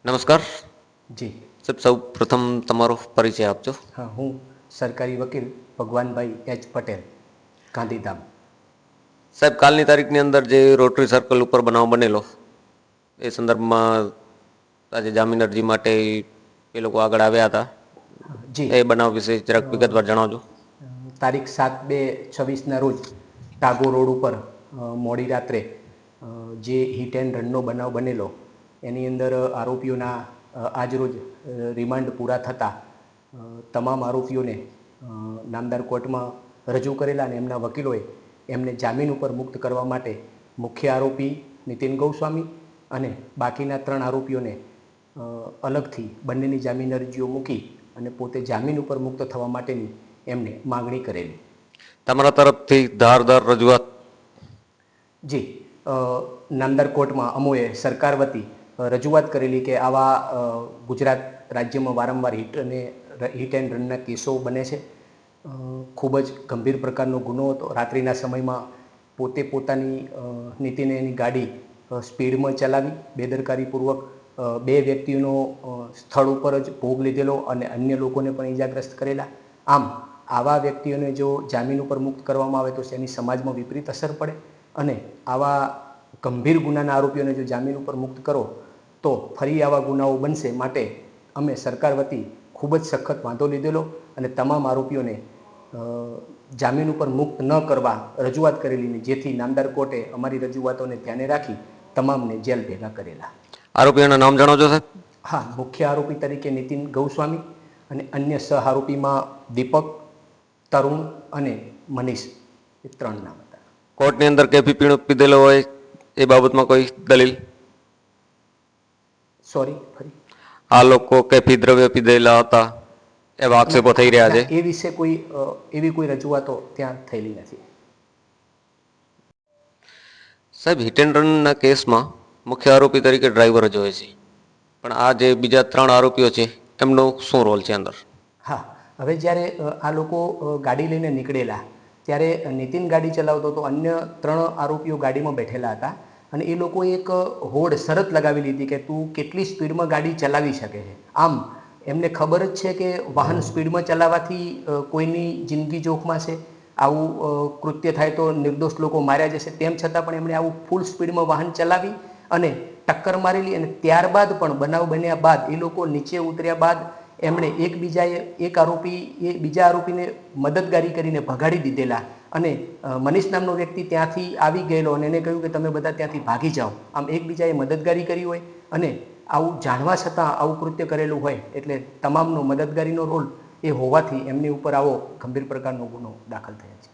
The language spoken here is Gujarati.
નમસ્કાર જી સાહેબ, સૌ પ્રથમ તમારો પરિચય આપજો. હા, હું સરકારી વકીલ ભગવાનભાઈ એચ પટેલ, ગાંધીધામ. સાહેબ, કાલની તારીખની અંદર જે રોટરી સર્કલ ઉપર બનાવ બનેલો એ સંદર્ભમાં આજે જામીન અરજી માટે એ લોકો આગળ આવ્યા હતા. જી એ બનાવ વિશે જરાક વિગતવાર જણાવજો. તારીખ 7/2/26ના રોજ ટાગોર રોડ ઉપર મોડી રાત્રે જે હિટ એન્ડ રનનો બનાવ બનેલો એની અંદર આરોપીઓના આજરોજ રિમાન્ડ પૂરા થતાં તમામ આરોપીઓને નામદાર કોર્ટમાં રજૂ કરેલા અને એમના વકીલોએ એમને જામીન ઉપર મુક્ત કરવા માટે મુખ્ય આરોપી નીતિન ગૌસ્વામી અને બાકીના 3 આરોપીઓને અલગથી બંનેની જામીન અરજીઓ મૂકી અને પોતે જામીન ઉપર મુક્ત થવા માટેની એમને માગણી કરેલી. તમારા તરફથી ધારદાર રજૂઆત? જી, નામદાર કોર્ટમાં અમોએ સરકાર વતી રજૂઆત કરેલી કે આવા ગુજરાત રાજ્યમાં વારંવાર હિટ એન્ડ રનના કેસો બને છે. ખૂબ જ ગંભીર પ્રકારનો ગુનો હતો. રાત્રિના સમયમાં પોતે પોતાની નીતિને એની ગાડી સ્પીડમાં ચલાવી બેદરકારીપૂર્વક 2 વ્યક્તિઓનો સ્થળ ઉપર જ ભોગ લીધેલો અને અન્ય લોકોને પણ ઈજાગ્રસ્ત કરેલા. આમ આવા વ્યક્તિઓને જો જામીન ઉપર મુક્ત કરવામાં આવે તો તેની સમાજમાં વિપરીત અસર પડે અને આવા ગંભીર ગુનાના આરોપીઓને જો જામીન ઉપર મુક્ત કરો તો ફરી આવા ગુનાઓ બનશે. માટે અમે સરકાર વતી ખૂબ જ સખત વાંધો લીધેલો અને તમામ આરોપીઓને જામીન ઉપર મુક્ત ન કરવા રજૂઆત કરેલી, જેથી નામદાર કોર્ટે અમારી રજૂઆતોને ધ્યાને રાખી તમામને જેલ ભેગા કરેલા. આરોપીઓના નામ જણાવજો સાહેબ. હા, મુખ્ય આરોપી તરીકે નીતિન ગૌસ્વામી અને અન્ય સહ આરોપીમાં દીપક, તરુણ અને મનીષ, એ 3 નામ હતા. કોર્ટની અંદર કેફી પીણું પીધેલો હોય એ બાબતમાં કોઈ દલીલ? સોરી, ફરી? આ લોકો કેફી દ્રવ્ય પીધેલા હતા એવા આક્ષેપો થઈ રહ્યા છે. એ વિશે એવી કોઈ રજૂઆતો ત્યાં થયેલી નથી. સાહેબ, હિટ એન્ડ રનના કેસમાં મુખ્ય આરોપી તરીકે ડ્રાઈવર જ હોય છે, પણ આ જે બીજા 3 આરોપીઓ છે એમનો શું રોલ છે અંદર? હા, હવે જ્યારે આ લોકો ગાડી લઈને નીકળેલા ત્યારે નીતિન ગાડી ચલાવતો હતો, અન્ય 3 આરોપીઓ ગાડીમાં બેઠેલા હતા અને એ લોકોએ એક હોડ શરત લગાવી લીધી કે તું કેટલી સ્પીડમાં ગાડી ચલાવી શકે છે. આમ એમને ખબર જ છે કે વાહન સ્પીડમાં ચલાવવાથી કોઈની જિંદગી જોખમાં છે, આવું કૃત્ય થાય તો નિર્દોષ લોકો માર્યા જશે. તેમ છતાં પણ એમણે આવું ફૂલ સ્પીડમાં વાહન ચલાવી અને ટક્કર મારેલી અને ત્યારબાદ પણ બનાવ બન્યા બાદ એ લોકો નીચે ઉતર્યા બાદ એમણે એક આરોપી એ બીજા આરોપીને મદદગારી કરીને ભગાડી દીધેલા અને મનીષ નામનો વ્યક્તિ ત્યાંથી આવી ગયેલો અને એને કહ્યું કે તમે બધા ત્યાંથી ભાગી જાઓ. આમ એકબીજાએ મદદગારી કરી હોય અને આવું જાણવા છતાં આવું કૃત્ય કરેલું હોય એટલે તમામનો મદદગારીનો રોલ એ હોવાથી એમની ઉપર આવો ગંભીર પ્રકારનો ગુનો દાખલ થયો છે.